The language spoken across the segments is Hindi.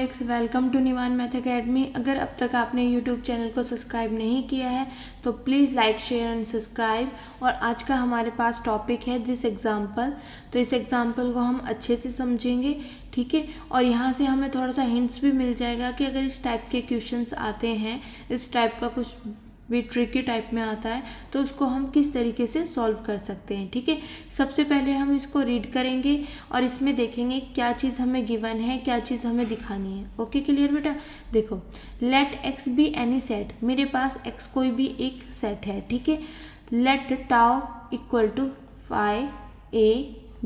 Colleagues, welcome to Nivan math academy. अगर अब तक आपने यूट्यूब चैनल को सब्सक्राइब नहीं किया है तो please like share and subscribe. और आज का हमारे पास टॉपिक है दिस एग्जाम्पल। तो इस एग्जाम्पल को हम अच्छे से समझेंगे, ठीक है। और यहाँ से हमें थोड़ा सा हिंट्स भी मिल जाएगा कि अगर इस टाइप के क्वेश्चंस आते हैं, इस टाइप का कुछ भी ट्रिकी टाइप में आता है तो उसको हम किस तरीके से सॉल्व कर सकते हैं, ठीक है। सबसे पहले हम इसको रीड करेंगे और इसमें देखेंगे क्या चीज़ हमें गिवन है, क्या चीज़ हमें दिखानी है। ओके, क्लियर बेटा। देखो, let X be any set, मेरे पास एक्स कोई भी एक सेट है, ठीक है। Let tau equal to phi A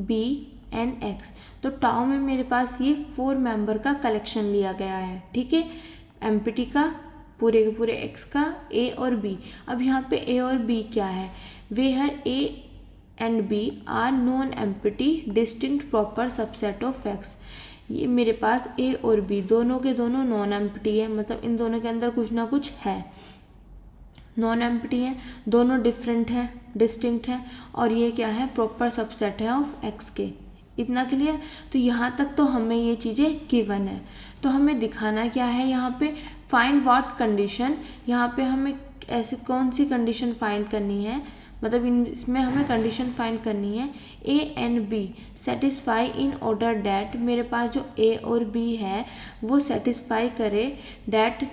B and X, तो टाउ में मेरे पास ये 4 मेंबर का कलेक्शन लिया गया है, ठीक है। एम्प्टी का पूरे के पूरे एक्स का ए और बी। अब यहाँ पे ए और बी क्या है, where A and B are non empty distinct proper subset of X. ये मेरे पास ए और बी दोनों के दोनों नॉन एम्प्टी है, मतलब इन दोनों के अंदर कुछ ना कुछ है, नॉन एम्प्टी है, दोनों डिफरेंट है, डिस्टिंक्ट है, और ये क्या है, प्रॉपर सबसेट है ऑफ एक्स के। इतना क्लियर। तो यहाँ तक तो हमें ये चीज़ें गिवन है। तो हमें दिखाना क्या है यहाँ पे, फाइंड व्हाट कंडीशन। यहाँ पे हमें ऐसी कौन सी कंडीशन फाइंड करनी है, मतलब इसमें हमें कंडीशन फाइंड करनी है A and B satisfy in order that, मेरे पास जो ए और बी है वो सेटिस्फाई करे डैट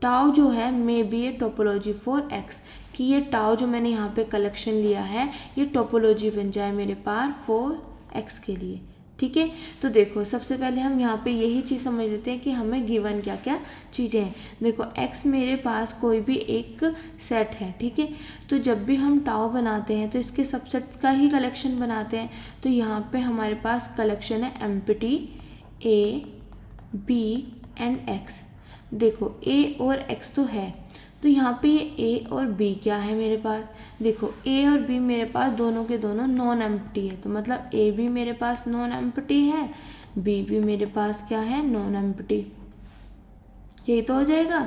टाउ जो है may be A topology for x, कि ये टाउ जो मैंने यहाँ पे कलेक्शन लिया है ये टोपोलॉजी बन जाए मेरे पास फॉर एक्स के लिए, ठीक है। तो देखो, सबसे पहले हम यहाँ पे यही चीज़ समझ लेते हैं कि हमें गिवन क्या क्या चीज़ें हैं। देखो, एक्स मेरे पास कोई भी एक सेट है, ठीक है। तो जब भी हम टाउ बनाते हैं तो इसके सबसेट्स का ही कलेक्शन बनाते हैं। तो यहाँ पे हमारे पास कलेक्शन है empty A B and X. देखो, ए और एक्स तो है, तो यहाँ पे ये ए और बी क्या है मेरे पास, देखो ए और बी मेरे पास दोनों के दोनों नॉन एम्प्टी है, तो मतलब ए भी मेरे पास नॉन एम्प्टी है, बी भी मेरे पास क्या है, नॉन एम्प्टी। यही तो हो जाएगा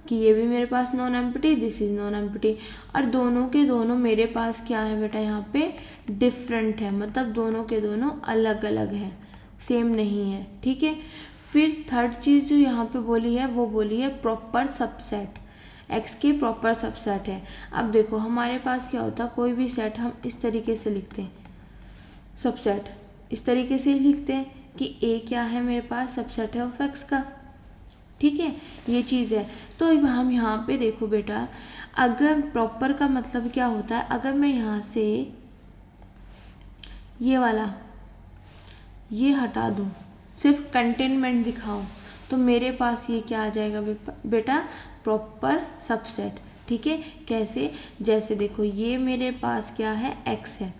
कि ये भी मेरे पास non empty, this is non empty. और दोनों के दोनों मेरे पास क्या है बेटा, यहाँ पे डिफरेंट है, मतलब दोनों के दोनों अलग अलग हैं, सेम नहीं है, ठीक है। फिर थर्ड चीज़ जो यहाँ पे बोली है वो बोली है प्रॉपर सबसेट, एक्स के प्रॉपर सबसेट है। अब देखो, हमारे पास क्या होता है, कोई भी सेट हम इस तरीके से लिखते हैं, सबसेट इस तरीके से ही लिखते हैं कि ए क्या है मेरे पास, सबसेट है ऑफ एक्स का, ठीक है। ये चीज़ है। तो अब हम यहाँ पे देखो बेटा, अगर प्रॉपर का मतलब क्या होता है, अगर मैं यहाँ से ये वाला ये हटा दूँ, सिर्फ कंटेनमेंट दिखाऊं, तो मेरे पास ये क्या आ जाएगा बेटा, प्रॉपर सबसेट, ठीक है। कैसे, जैसे देखो ये मेरे पास क्या है, एक्स है,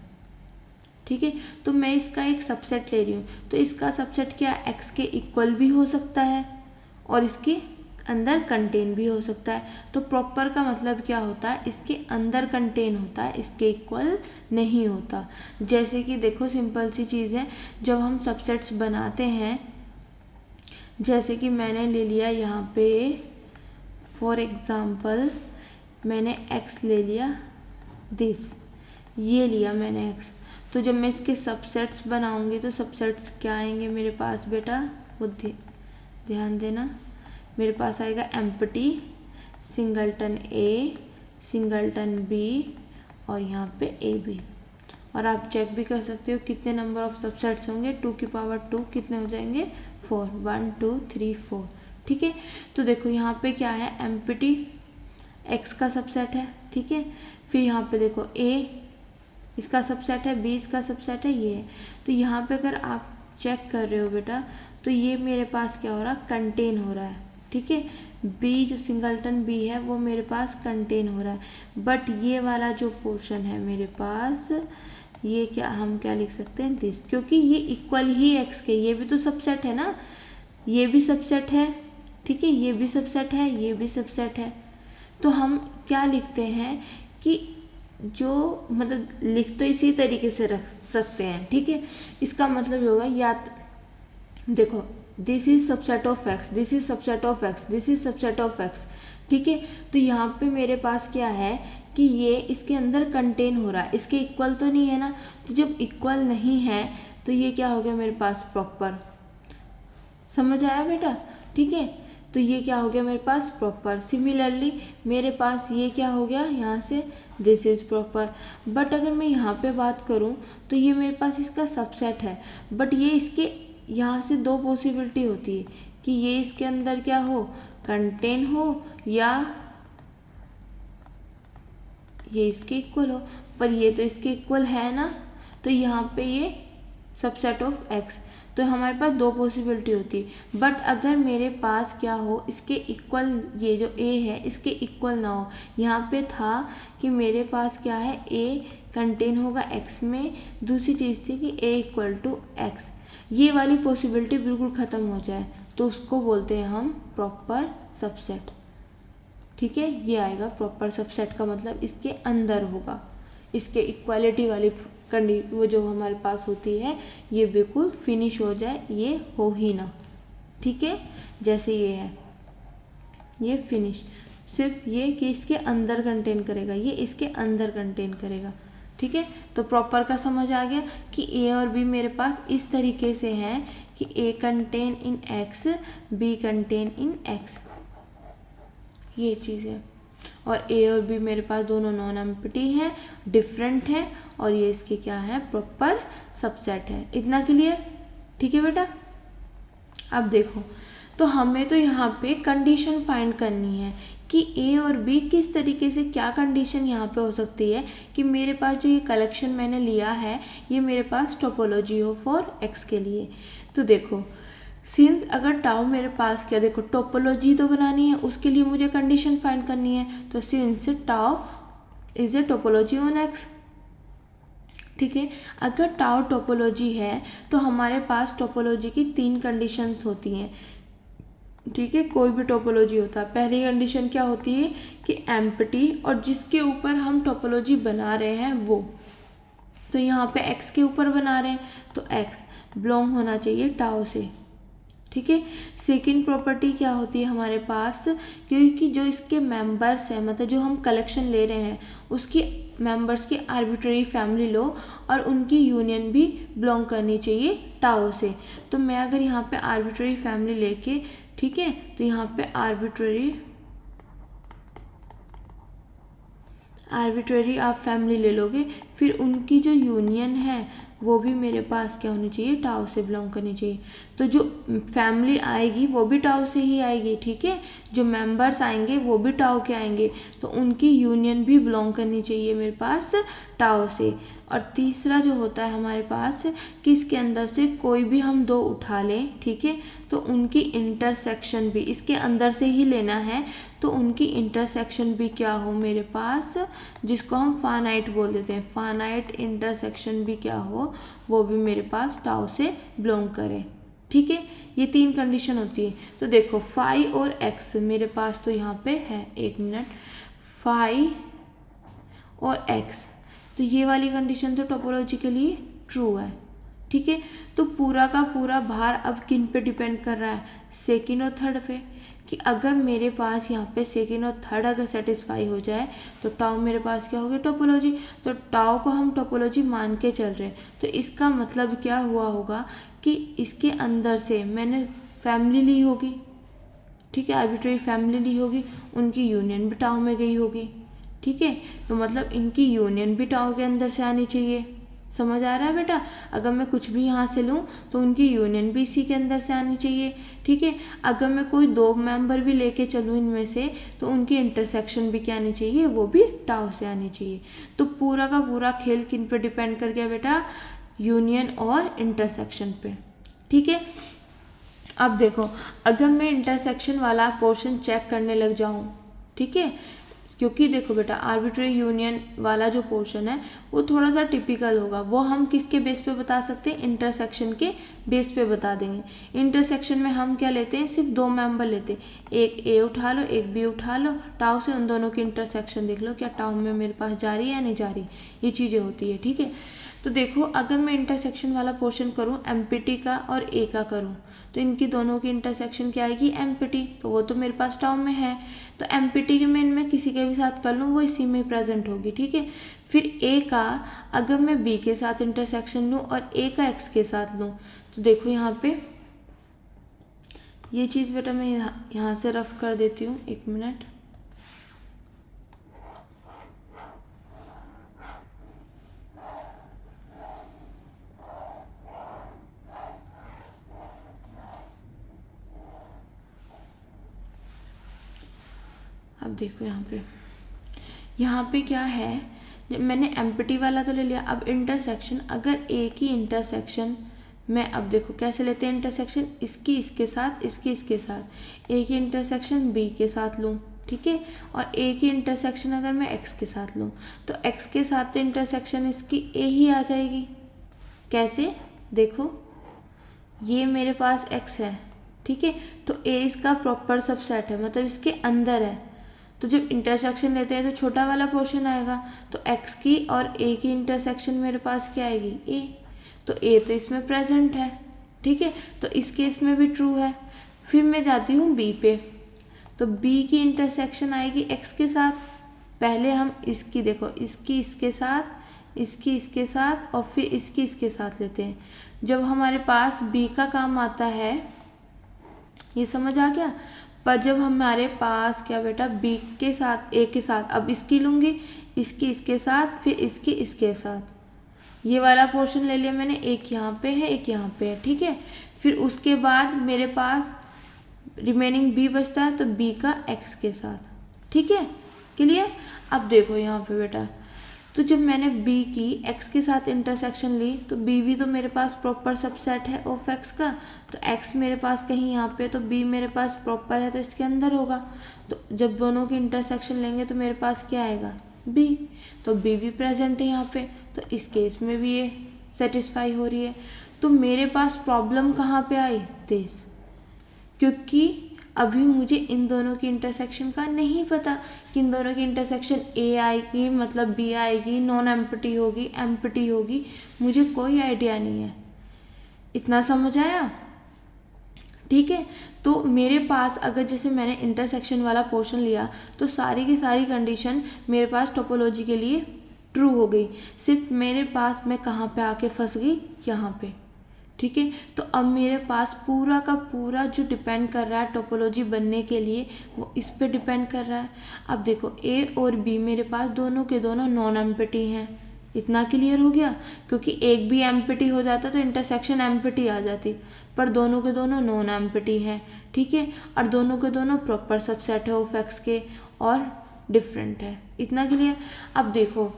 ठीक है। तो मैं इसका एक सबसेट ले रही हूँ, तो इसका सबसेट क्या एक्स के इक्वल भी हो सकता है और इसके अंदर कंटेन भी हो सकता है। तो प्रॉपर का मतलब क्या होता है, इसके अंदर कंटेन होता है, इसके इक्वल नहीं होता। जैसे कि देखो, सिंपल सी चीज़ है, जब हम सबसेट्स बनाते हैं, जैसे कि मैंने ले लिया यहाँ पे फॉर एग्ज़ाम्पल, मैंने x ले लिया, दिस ये लिया मैंने x, तो जब मैं इसके सबसेट्स बनाऊंगी तो सबसेट्स क्या आएंगे मेरे पास बेटा, वो ध्यान देना, मेरे पास आएगा एम्प्टी, सिंगलटन ए, सिंगलटन बी, और यहाँ पे ए बी। और आप चेक भी कर सकते हो कितने नंबर ऑफ सबसेट्स होंगे, 2 की पावर 2 कितने हो जाएंगे, 4, 1 2 3 4, ठीक है। तो देखो यहाँ पे क्या है, एम्प्टी एक्स का सबसेट है, ठीक है। फिर यहाँ पे देखो ए इसका सबसेट है, बी इसका सबसेट है, ये है। तो यहाँ पे अगर आप चेक कर रहे हो बेटा, तो ये मेरे पास क्या हो रहा है, कंटेन हो रहा है, ठीक है। बी जो सिंगलटन बी है वो मेरे पास कंटेन हो रहा है, बट ये वाला जो पोर्शन है मेरे पास, ये क्या हम क्या लिख सकते हैं, दिस, क्योंकि ये इक्वल ही एक्स के, ये भी तो सबसेट है ना, ये भी सबसेट है, ठीक है, ये भी सबसेट है, ये भी सबसेट है। तो हम क्या लिखते हैं कि जो मतलब लिख तो इसी तरीके से रख सकते हैं, ठीक है। इसका मतलब होगा, या देखो this is subset of x, this is subset of x, this is subset of x, ठीक है। तो यहाँ पे मेरे पास क्या है कि ये इसके अंदर कंटेन हो रहा है, इसके इक्वल तो नहीं है ना, तो जब इक्वल नहीं है तो ये क्या हो गया मेरे पास, प्रॉपर। समझ आया बेटा। ठीक है। तो ये क्या हो गया मेरे पास प्रॉपर। सिमिलरली मेरे पास ये क्या हो गया यहाँ से दिस इज़ प्रॉपर। बट अगर मैं यहाँ पे बात करूँ तो ये मेरे पास इसका सबसेट है, बट ये इसके यहाँ से दो पॉसिबिलिटी होती है कि ये इसके अंदर क्या हो कंटेन हो या ये इसके इक्वल हो, पर ये तो इसके इक्वल है ना, तो यहाँ पे ये सबसेट ऑफ एक्स, तो हमारे पास दो पॉसिबिलिटी होती है। बट अगर मेरे पास क्या हो इसके इक्वल, ये जो ए है इसके इक्वल ना हो, यहाँ पे था कि मेरे पास क्या है ए कंटेन होगा एक्स में, दूसरी चीज़ थी कि ए इक्वल टू एक्स, ये वाली पॉसिबिलिटी बिल्कुल ख़त्म हो जाए तो उसको बोलते हैं हम प्रॉपर सबसेट। ठीक है, ये आएगा प्रॉपर सबसेट का मतलब इसके अंदर होगा, इसके इक्वालिटी वाली वो जो हमारे पास होती है ये बिल्कुल फिनिश हो जाए, ये हो ही ना। ठीक है, जैसे ये है ये फिनिश, सिर्फ ये कि इसके अंदर कंटेन करेगा, ये इसके अंदर कंटेन करेगा। ठीक है, तो प्रॉपर का समझ आ गया कि ए और बी मेरे पास इस तरीके से हैं कि ए contain in x, be contain in x, ये चीज़ है। और ए और बी मेरे पास दोनों नॉन एम्प्टी हैं, डिफरेंट हैं, और ये इसके क्या है प्रॉपर सबसेट है। इतना क्लियर? ठीक है बेटा। अब देखो, तो हमें तो यहाँ पे कंडीशन फाइंड करनी है कि ए और बी किस तरीके से, क्या कंडीशन यहाँ पे हो सकती है कि मेरे पास जो ये कलेक्शन मैंने लिया है ये मेरे पास टोपोलॉजी हो फॉर एक्स के लिए। तो देखो सिंस अगर टाउ मेरे पास क्या, देखो टोपोलॉजी तो बनानी है, उसके लिए मुझे कंडीशन फाइंड करनी है, तो since tau is a topology on x. ठीक है, अगर टाउ टोपोलॉजी है तो हमारे पास टोपोलॉजी की तीन कंडीशंस होती हैं। ठीक है, कोई भी टोपोलॉजी होता है, पहली कंडीशन क्या होती है कि एम्प्टी, और जिसके ऊपर हम टोपोलॉजी बना रहे हैं वो, तो यहाँ पे एक्स के ऊपर बना रहे हैं तो एक्स बिलोंग होना चाहिए टाउ से। ठीक है, सेकंड प्रॉपर्टी क्या होती है हमारे पास, क्योंकि जो इसके मेंबर्स हैं, मतलब जो हम कलेक्शन ले रहे हैं उसकी मेंबर्स की आर्बिट्रेरी फैमिली लो और उनकी यूनियन भी बिलोंग करनी चाहिए टाउ से। तो मैं अगर यहाँ पे आर्बिट्रेरी फैमिली लेके, ठीक है, तो यहाँ पे आर्बिट्रेरी आप फैमिली ले लोगे, फिर उनकी जो यूनियन है वो भी मेरे पास क्या होनी चाहिए टाउ से बिलोंग करनी चाहिए। तो जो फैमिली आएगी वो भी टाउ से ही आएगी। ठीक है, जो मेंबर्स आएंगे वो भी टाउ के आएंगे, तो उनकी यूनियन भी बिलोंग करनी चाहिए मेरे पास टाउ से। और तीसरा जो होता है हमारे पास कि इसके अंदर से कोई भी हम दो उठा लें, ठीक है, तो उनकी इंटरसेक्शन भी इसके अंदर से ही लेना है, तो उनकी इंटरसेक्शन भी क्या हो मेरे पास, जिसको हम फानाइट बोल देते हैं, फानाइट इंटरसेक्शन भी क्या हो वो भी मेरे पास टाउ से बिलोंग करे। ठीक है, ये तीन कंडीशन होती है। तो देखो फाई और एक्स मेरे पास तो यहाँ पे है, एक मिनट, फाई और एक्स, तो ये वाली कंडीशन तो टोपोलॉजी के लिए ट्रू है। ठीक है, तो पूरा का पूरा भार अब किन पे डिपेंड कर रहा है, सेकंड और थर्ड पे, कि अगर मेरे पास यहाँ पे सेकंड और थर्ड अगर सेटिस्फाई हो जाए तो टाउ मेरे पास क्या होगी टोपोलॉजी। तो टाउ को हम टोपोलॉजी मान के चल रहे हैं, तो इसका मतलब क्या हुआ होगा कि इसके अंदर से मैंने फैमिली ली होगी, ठीक है, आर्बिट्रेरी फैमिली ली होगी, उनकी यूनियन भी टाउ में गई होगी। ठीक है, तो मतलब इनकी यूनियन भी टाउ के अंदर से आनी चाहिए। समझ आ रहा है बेटा? अगर मैं कुछ भी यहाँ से लूँ तो उनकी यूनियन भी इसी के अंदर से आनी चाहिए। ठीक है, अगर मैं कोई दो मेंबर भी लेके चलूँ इनमें से तो उनकी इंटरसेक्शन भी क्या आनी चाहिए, वो भी टाउ से आनी चाहिए। तो पूरा का पूरा खेल किन पे डिपेंड कर गया बेटा, यूनियन और इंटरसेक्शन पे। ठीक है, अब देखो अगर मैं इंटरसेक्शन वाला पोर्शन चेक करने लग जाऊँ, ठीक है, क्योंकि देखो बेटा आर्बिट्रेरी यूनियन वाला जो पोर्शन है वो थोड़ा सा टिपिकल होगा, वो हम किसके बेस पे बता सकते हैं, इंटरसेक्शन के बेस पे बता देंगे। इंटरसेक्शन में हम क्या लेते हैं, सिर्फ दो मेंबर लेते हैं, एक ए उठा लो एक बी उठा लो, टाउ से उन दोनों की इंटरसेक्शन देख लो, क्या टाउ में मेरे पास जा रही है या नहीं जा रही, ये चीज़ें होती है। ठीक है, तो देखो अगर मैं इंटरसेक्शन वाला पोर्शन करूँ एम्पिटी का और ए का करूँ, तो इनकी दोनों की इंटरसेक्शन क्या आएगी, एम्पिटी, तो वो तो मेरे पास टाउ में है, तो एम्पिटी के मैं इनमें किसी के भी साथ कर लूँ वो इसी में प्रेजेंट होगी। ठीक है, फिर ए का अगर मैं बी के साथ इंटरसेक्शन लूँ और ए का एक्स के साथ लूँ, तो देखो यहाँ पे ये चीज़ बेटा मैं यहाँ से रफ कर देती हूँ, 1 मिनट। अब देखो यहाँ पे क्या है, जब मैंने एम्प्टी वाला तो ले लिया, अब इंटरसेक्शन, अगर एक ही इंटरसेक्शन मैं, अब देखो कैसे लेते हैं इंटरसेक्शन, इसकी इसके साथ, इसकी इसके साथ, एक ही इंटरसेक्शन बी के साथ लूँ, ठीक है, और एक ही इंटरसेक्शन अगर मैं एक्स के साथ लूँ, तो एक्स के साथ तो इंटरसेक्शन इसकी ए ही आ जाएगी। कैसे, देखो ये मेरे पास एक्स है, ठीक है, तो ए इसका प्रॉपर सबसेट है, मतलब इसके अंदर है। तो जब इंटरसेक्शन लेते हैं तो छोटा वाला पोर्शन आएगा, तो x की और a की इंटरसेक्शन मेरे पास क्या आएगी, a। तो a तो इसमें प्रेजेंट है, ठीक है, तो इस केस में भी ट्रू है। फिर मैं जाती हूँ b पे, तो b की इंटरसेक्शन आएगी x के साथ। पहले हम इसकी, देखो इसकी इसके साथ, इसकी इसके साथ, और फिर इसकी इसके साथ लेते हैं। जब हमारे पास b का काम आता है, ये समझ आ गया। पर जब हमारे पास क्या बेटा, बी के साथ, ए के साथ, अब इसकी लूँगी, इसकी इसके साथ, फिर इसकी इसके साथ, ये वाला पोर्शन ले लिया मैंने, एक यहाँ पे है, एक यहाँ पे है, ठीक है। फिर उसके बाद मेरे पास रिमेनिंग बी बचता है, तो बी का एक्स के साथ, ठीक है, क्लियर। अब देखो यहाँ पे बेटा, तो जब मैंने b की x के साथ इंटरसेक्शन ली, तो b भी तो मेरे पास प्रॉपर सबसेट है ऑफ x का, तो x मेरे पास कहीं यहाँ पे, तो b मेरे पास प्रॉपर है, तो इसके अंदर होगा। तो जब दोनों की इंटरसेक्शन लेंगे तो मेरे पास क्या आएगा, b। तो b भी प्रेजेंट है यहाँ पे, तो इस केस में भी ये सेटिस्फाई हो रही है। तो मेरे पास प्रॉब्लम कहाँ पे आई, दिस, क्योंकि अभी मुझे इन दोनों की इंटरसेक्शन का नहीं पता कि इन दोनों की इंटरसेक्शन ए आएगी, मतलब बी आएगी, नॉन एम्प्टी होगी, एम्प्टी होगी, मुझे कोई आइडिया नहीं है। इतना समझ आया, ठीक है। तो मेरे पास अगर जैसे मैंने इंटरसेक्शन वाला पोर्शन लिया, तो सारी की सारी कंडीशन मेरे पास टोपोलॉजी के लिए ट्रू हो गई। सिर्फ मेरे पास मैं कहाँ पे आके फंस गई, यहाँ पे, ठीक है। तो अब मेरे पास पूरा का पूरा जो डिपेंड कर रहा है टोपोलॉजी बनने के लिए, वो इस पे डिपेंड कर रहा है। अब देखो ए और बी मेरे पास दोनों के दोनों नॉन एम्प्टी हैं। इतना क्लियर हो गया, क्योंकि एक भी एम्प्टी हो जाता तो इंटरसेक्शन एम्प्टी आ जाती, पर दोनों के दोनों नॉन एम्प्टी हैं, ठीक है, और दोनों के दोनों प्रॉपर सबसेट है ऑफ एक्स के, और डिफरेंट है। इतना क्लियर। अब देखो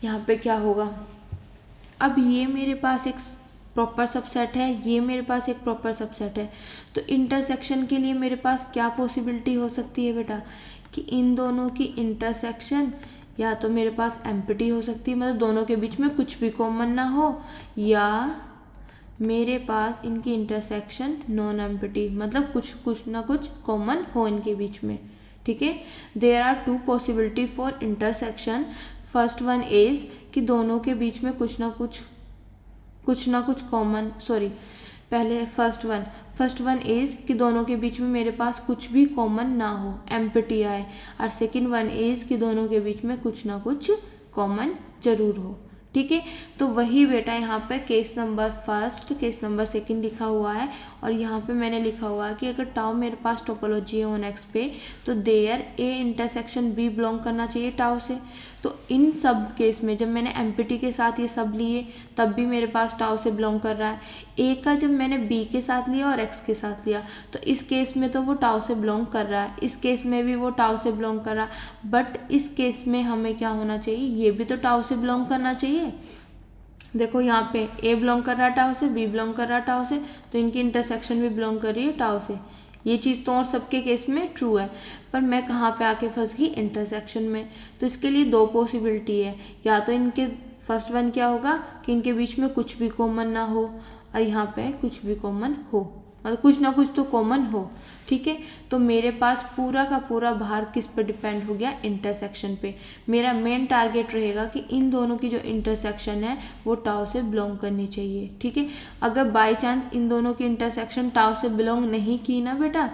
यहाँ पे क्या होगा, अब ये मेरे पास एक प्रॉपर सबसेट है, ये मेरे पास एक प्रॉपर सबसेट है, तो इंटरसेक्शन के लिए मेरे पास क्या पॉसिबिलिटी हो सकती है बेटा, कि इन दोनों की इंटरसेक्शन या तो मेरे पास एम्प्टी हो सकती है, मतलब दोनों के बीच में कुछ भी कॉमन ना हो, या मेरे पास इनकी इंटरसेक्शन नॉन एम्प्टी, मतलब कुछ ना कुछ कॉमन हो इनके बीच में, ठीक है। There are two possibility for intersection. First one is कि दोनों के बीच में कुछ ना कुछ कॉमन, पहले फर्स्ट वन इज़ कि दोनों के बीच में मेरे पास कुछ भी कॉमन ना हो, एम्प्टी आए, और सेकंड वन इज़ कि दोनों के बीच में कुछ ना कुछ कॉमन जरूर हो, ठीक है। तो वही बेटा यहाँ पे case number first, case number second लिखा हुआ है, और यहाँ पे मैंने लिखा हुआ है कि अगर टाउ मेरे पास टोपोलॉजी है ऑन एक्स पे, तो there A intersection B belong करना चाहिए टाउ से। तो इन सब केस में जब मैंने एम्प्टी के साथ ये सब लिए, तब भी मेरे पास टाउ से बिलोंग कर रहा है। ए का जब मैंने बी के साथ लिया और एक्स के साथ लिया, तो इस केस में तो वो टाउ से बिलोंग कर रहा है, इस केस में भी वो टाउ से बिलोंग कर रहा है, बट इस केस में हमें क्या होना चाहिए, ये भी तो टाउ से बिलोंग करना चाहिए। देखो यहाँ पे ए बिलोंग कर रहा है टाउ से, बी बिलोंग कर रहा है टाउ से, तो इनकी इंटरसेक्शन भी बिलोंग कर रही है टाउ से। ये चीज़ तो और सबके केस में ट्रू है, पर मैं कहाँ पे आके फंस गई, इंटरसेक्शन में। तो इसके लिए दो पॉसिबिलिटी है, या तो इनके फर्स्ट वन क्या होगा कि इनके बीच में कुछ भी कॉमन ना हो, और यहाँ पे कुछ भी कॉमन हो, मतलब कुछ ना कुछ तो कॉमन हो, ठीक है। तो मेरे पास पूरा का पूरा भार किस पर डिपेंड हो गया, इंटरसेक्शन पे। मेरा मेन टारगेट रहेगा कि इन दोनों की जो इंटरसेक्शन है वो टाउ से बिलोंग करनी चाहिए, ठीक है। अगर बाय चांस इन दोनों की इंटरसेक्शन टाउ से बिलोंग नहीं की ना बेटा,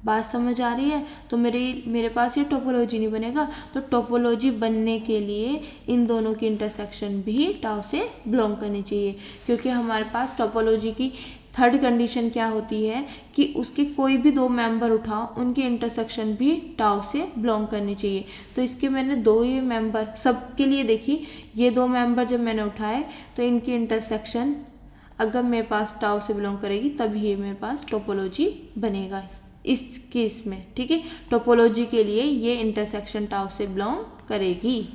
बात समझ आ रही है, तो मेरे पास ये टोपोलॉजी नहीं बनेगा। तो टोपोलॉजी बनने के लिए इन दोनों की इंटरसेक्शन भी टाउ से बिलोंग करनी चाहिए, क्योंकि हमारे पास टोपोलॉजी की थर्ड कंडीशन क्या होती है कि उसके कोई भी दो मेंबर उठाओ, उनकी इंटरसेक्शन भी टाउ से बिलोंग करनी चाहिए। तो इसके मैंने दो ये मेंबर सबके लिए देखी, ये दो मेंबर जब मैंने उठाए तो इनकी इंटरसेक्शन अगर मेरे पास टाउ से बिलोंग करेगी तभी ये मेरे पास टोपोलॉजी बनेगा इस केस में। ठीक है, टोपोलॉजी के लिए ये इंटरसेक्शन टाउ से बिलोंग करेगी।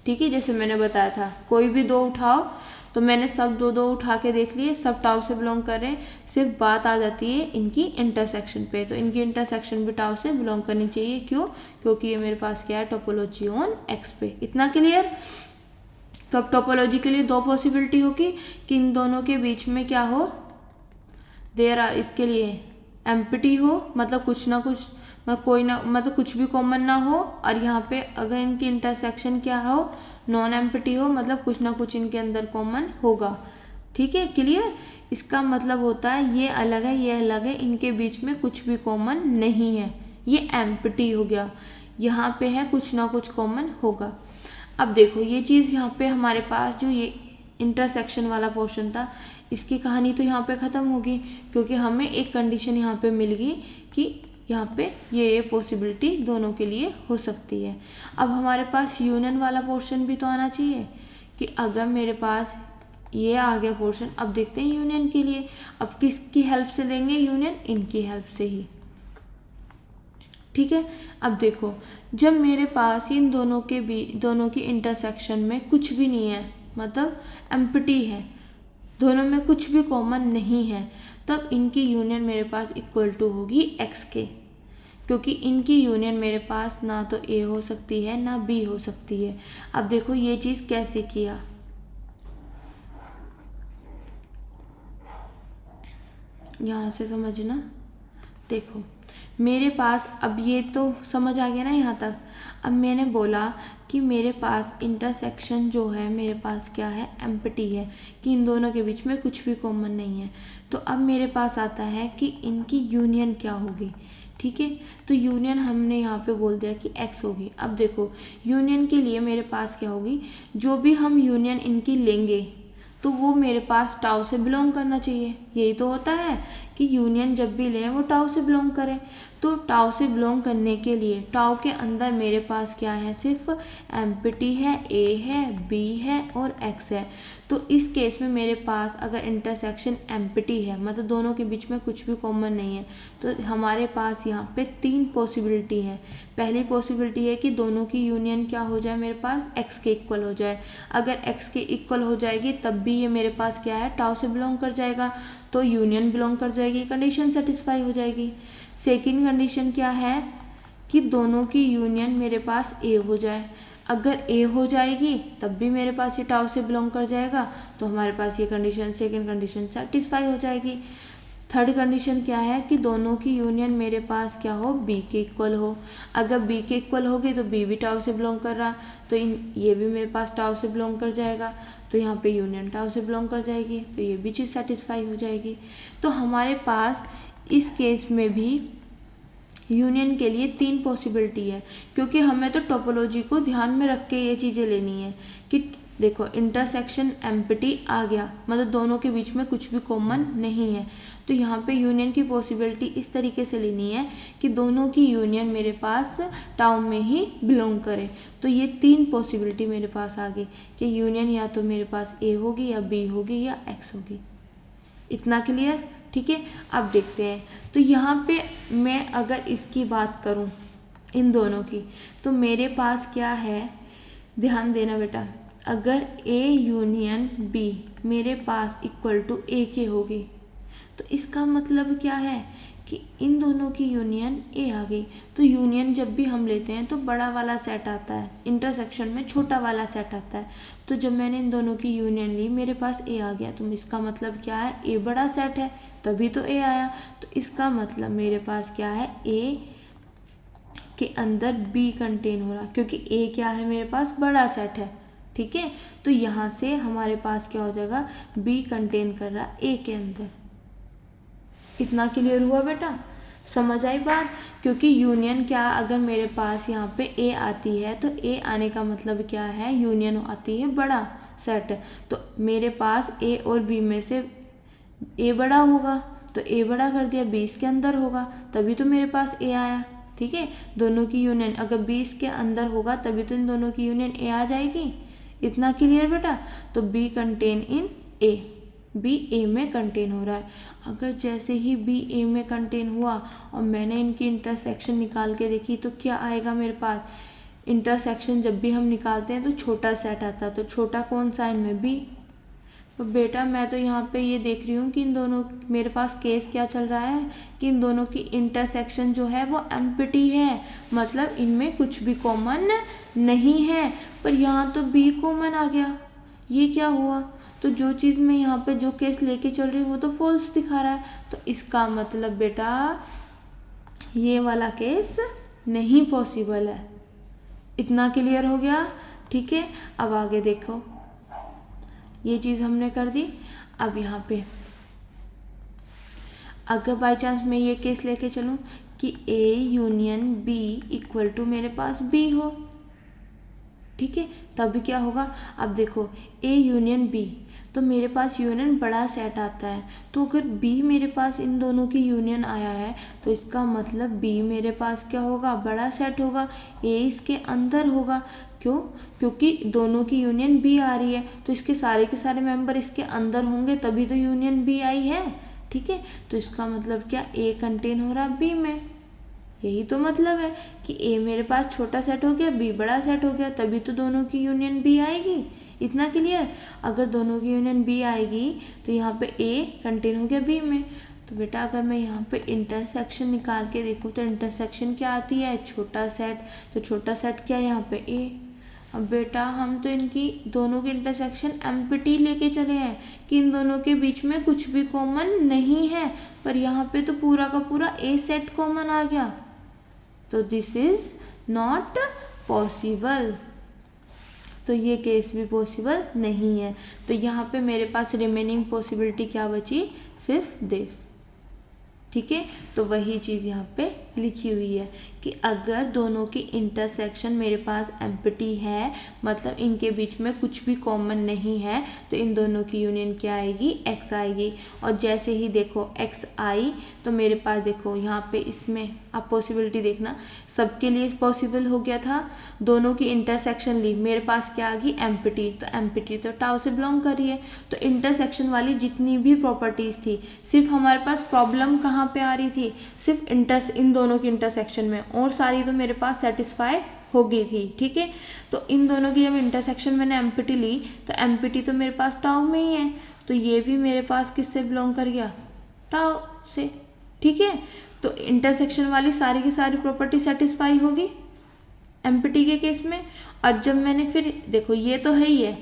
ठीक है, जैसे मैंने बताया था कोई भी दो उठाओ, तो मैंने सब दो दो उठा के देख लिए, सब टाउ से बिलोंग कर रहे हैं, सिर्फ बात आ जाती है इनकी इंटरसेक्शन पे। तो इनकी इंटरसेक्शन भी टाउ से बिलोंग करनी चाहिए। क्यों? क्योंकि ये मेरे पास क्या है, टोपोलॉजी ऑन एक्स पे। इतना क्लियर? तो अब टोपोलॉजी के लिए दो पॉसिबिलिटी होगी कि इन दोनों के बीच में क्या हो, देयर आर, इसके लिए एम्प्टी हो, मतलब कुछ ना कुछ, कोई ना, मतलब कुछ भी कॉमन ना हो, और यहाँ पे अगर इनकी इंटरसेक्शन क्या हो, नॉन एम्प्टी हो, मतलब कुछ ना कुछ इनके अंदर कॉमन होगा। ठीक है, क्लियर? इसका मतलब होता है ये अलग है, ये अलग है, इनके बीच में कुछ भी कॉमन नहीं है, ये एम्प्टी हो गया। यहाँ पे है कुछ ना कुछ कॉमन होगा। अब देखो ये चीज़ यहाँ पे हमारे पास जो ये इंटरसेक्शन वाला पोर्शन था, इसकी कहानी तो यहाँ पे ख़त्म होगी, क्योंकि हमें एक कंडीशन यहाँ पे मिल गई कि यहाँ पे ये पॉसिबिलिटी दोनों के लिए हो सकती है। अब हमारे पास यूनियन वाला पोर्शन भी तो आना चाहिए कि अगर मेरे पास ये आ गया पोर्शन, अब देखते हैं यूनियन के लिए। अब किसकी हेल्प से देंगे यूनियन? इनकी हेल्प से ही। ठीक है, अब देखो जब मेरे पास इन दोनों के दोनों की इंटरसेक्शन में कुछ भी नहीं है, मतलब एम्प्टी है, दोनों में कुछ भी कॉमन नहीं है, तब इनकी यूनियन मेरे पास इक्वल टू होगी एक्स के, क्योंकि इनकी यूनियन मेरे पास ना तो ए हो सकती है ना बी हो सकती है। अब देखो ये चीज़ कैसे किया, यहाँ से समझना। देखो मेरे पास अब ये तो समझ आ गया ना यहाँ तक। अब मैंने बोला कि मेरे पास इंटरसेक्शन जो है मेरे पास क्या है, एम्प्टी है, कि इन दोनों के बीच में कुछ भी कॉमन नहीं है। तो अब मेरे पास आता है कि इनकी यूनियन क्या होगी। ठीक है, तो यूनियन हमने यहाँ पे बोल दिया कि एक्स होगी। अब देखो यूनियन के लिए मेरे पास क्या होगी, जो भी हम यूनियन इनकी लेंगे तो वो मेरे पास टाउ से बिलोंग करना चाहिए। यही तो होता है कि यूनियन जब भी लें वो टाउ से बिलोंग करें। तो टाउ से बिलोंग करने के लिए टाउ के अंदर मेरे पास क्या है, सिर्फ एम्प्टी है, ए है, बी है और एक्स है। तो इस केस में मेरे पास अगर इंटरसेक्शन एम्प्टी है, मतलब दोनों के बीच में कुछ भी कॉमन नहीं है, तो हमारे पास यहाँ पे तीन पॉसिबिलिटी है। पहली पॉसिबिलिटी है कि दोनों की यूनियन क्या हो जाए, मेरे पास एक्स के इक्वल हो जाए। अगर एक्स के इक्वल हो जाएगी तब भी ये मेरे पास क्या है, टाउ से बिलोंग कर जाएगा, तो यूनियन बिलोंग कर जाएगी, कंडीशन सेटिस्फाई हो जाएगी। सेकंड कंडीशन क्या है कि दोनों की यूनियन मेरे पास ए हो जाए। अगर ए हो जाएगी तब भी मेरे पास ये टाउ से बिलोंग कर जाएगा, तो हमारे पास ये कंडीशन, सेकंड कंडीशन सेटिस्फाई हो जाएगी। थर्ड कंडीशन क्या है कि दोनों की यूनियन मेरे पास क्या हो, बी के इक्वल हो। अगर बी के इक्वल होगी तो बी भी टाउ से बिलोंग कर रहा, तो ये भी मेरे पास टाउ से बिलोंग कर जाएगा, तो यहाँ पे यूनियन टाउ से बिलोंग कर जाएगी, तो ये भी चीज़ सेटिस्फाई हो जाएगी। तो हमारे पास इस केस में भी यूनियन के लिए तीन पॉसिबिलिटी है, क्योंकि हमें तो टोपोलॉजी को ध्यान में रख के ये चीज़ें लेनी है कि देखो इंटरसेक्शन एम्प्टी आ गया, मतलब दोनों के बीच में कुछ भी कॉमन नहीं है, तो यहाँ पे यूनियन की पॉसिबिलिटी इस तरीके से लेनी है कि दोनों की यूनियन मेरे पास टाउ में ही बिलोंग करे। तो ये तीन पॉसिबिलिटी मेरे पास आ गई कि यूनियन या तो मेरे पास ए होगी या बी होगी या एक्स होगी। इतना क्लियर? ठीक है, अब देखते हैं। तो यहाँ पे मैं अगर इसकी बात करूँ इन दोनों की, तो मेरे पास क्या है, ध्यान देना बेटा, अगर ए यूनियन बी मेरे पास इक्वल टू ए के होगी, तो इसका मतलब क्या है कि इन दोनों की यूनियन ए आ गई। तो यूनियन जब भी हम लेते हैं तो बड़ा वाला सेट आता है, इंटरसेक्शन में छोटा वाला सेट आता है। तो जब मैंने इन दोनों की यूनियन ली, मेरे पास ए आ गया, तो इसका मतलब क्या है, ए बड़ा सेट है तभी तो ए आया। तो इसका मतलब मेरे पास क्या है, ए के अंदर बी कंटेन हो रहा, क्योंकि ए क्या है, मेरे पास बड़ा सेट है। ठीक है, तो यहाँ से हमारे पास क्या हो जाएगा, बी कंटेन कर रहा ए के अंदर। इतना क्लियर हुआ बेटा? समझ आई बात? क्योंकि यूनियन क्या, अगर मेरे पास यहाँ पे ए आती है तो ए आने का मतलब क्या है, यूनियन आती है बड़ा सेट। तो मेरे पास ए और बी में से ए बड़ा होगा तो ए बड़ा कर दिया, 20 के अंदर होगा तभी तो मेरे पास ए आया। ठीक है, दोनों की यूनियन अगर 20 के अंदर होगा तभी तो इन दोनों की यूनियन ए आ जाएगी। इतना क्लियर बेटा। तो be contain in A, B ए में कंटेन हो रहा है। अगर जैसे ही बी ए में कंटेन हुआ और मैंने इनकी इंटरसेक्शन निकाल के देखी तो क्या आएगा मेरे पास? इंटरसेक्शन जब भी हम निकालते हैं तो छोटा सेट आता है, तो छोटा कौन सा इनमें? बी। तो बेटा मैं तो यहाँ पे ये देख रही हूँ कि इन दोनों, मेरे पास केस क्या चल रहा है कि इन दोनों की इंटरसेक्शन जो है वो एम्प्टी है, मतलब इनमें कुछ भी कॉमन नहीं है। पर यहाँ तो बी कॉमन आ गया, ये क्या हुआ? तो जो चीज़ मैं यहाँ पे जो केस लेके चल रही हूँ वो तो फॉल्स दिखा रहा है। तो इसका मतलब बेटा ये वाला केस नहीं पॉसिबल है। इतना क्लियर हो गया? ठीक है, अब आगे देखो, ये चीज़ हमने कर दी। अब यहाँ पे अगर बाई चांस मैं ये केस लेके चलूँ कि A union B equal to मेरे पास बी हो, ठीक है, तब क्या होगा? अब देखो ए यूनियन बी, तो मेरे पास यूनियन बड़ा सेट आता है। तो अगर बी मेरे पास इन दोनों की यूनियन आया है तो इसका मतलब बी मेरे पास क्या होगा? बड़ा सेट होगा, ए इसके अंदर होगा। क्यों? क्योंकि दोनों की यूनियन बी आ रही है तो इसके सारे के सारे मेंबर इसके अंदर होंगे तभी तो यूनियन बी आई है। ठीक है, तो इसका मतलब क्या? ए कंटेन हो रहा बी में। यही तो मतलब है कि ए मेरे पास छोटा सेट हो गया, बी बड़ा सेट हो गया, तभी तो दोनों की यूनियन बी आएगी। इतना क्लियर? अगर दोनों की यूनियन बी आएगी तो यहाँ पे ए कंटेन हो गया बी में। तो बेटा अगर मैं यहाँ पे इंटरसेक्शन निकाल के देखूँ तो इंटरसेक्शन क्या आती है? छोटा सेट। तो छोटा सेट क्या है यहाँ पे? ए। अब बेटा हम तो इनकी दोनों की इंटरसेक्शन एम्प्टी लेके चले हैं कि इन दोनों के बीच में कुछ भी कॉमन नहीं है, पर यहाँ पे तो पूरा का पूरा ए सेट कॉमन आ गया। तो दिस इज नॉट पॉसिबल। तो ये केस भी पॉसिबल नहीं है। तो यहाँ पे मेरे पास रिमेनिंग पॉसिबिलिटी क्या बची? सिर्फ दिस। ठीक है, तो वही चीज़ यहाँ पे लिखी हुई है कि अगर दोनों की इंटरसेक्शन मेरे पास एम्प्टी है, मतलब इनके बीच में कुछ भी कॉमन नहीं है, तो इन दोनों की यूनियन क्या आएगी? एक्स आएगी। और जैसे ही देखो एक्स आई तो मेरे पास देखो यहाँ पे इसमें आप पॉसिबिलिटी देखना, सबके लिए पॉसिबल हो गया था। दोनों की इंटरसेक्शन ली, मेरे पास क्या आ गई? एम्प्टी। तो एम्प्टी तो टाउ से बिलोंग कर रही है। तो इंटरसेक्शन वाली जितनी भी प्रॉपर्टीज़ थी, सिर्फ हमारे पास प्रॉब्लम कहाँ पे आ रही थी? सिर्फ इन दोनों की इंटरसेक्शन में, और सारी तो मेरे पास सेटिस्फाई हो गई थी। ठीक है, तो इन दोनों की जब इंटरसेक्शन मैंने एम्प्टी ली तो एम्प्टी तो मेरे पास टाउ में ही है, तो ये भी मेरे पास किससे बिलोंग कर गया? टाउ से। ठीक है, तो इंटरसेक्शन वाली सारी की सारी प्रॉपर्टी सेटिस्फाई होगी एम्प्टी के केस में। और जब मैंने फिर देखो ये तो है ही है,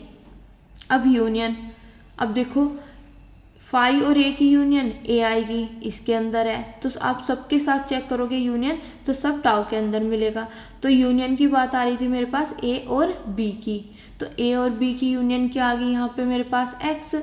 अब यूनियन, अब देखो फाई और ए की यूनियन ए आएगी, इसके अंदर है, तो आप सबके साथ चेक करोगे यूनियन तो सब टाउ के अंदर मिलेगा। तो यूनियन की बात आ रही थी मेरे पास ए और बी की, तो ए और बी की यूनियन क्या आ गई यहाँ पे मेरे पास? एक्स।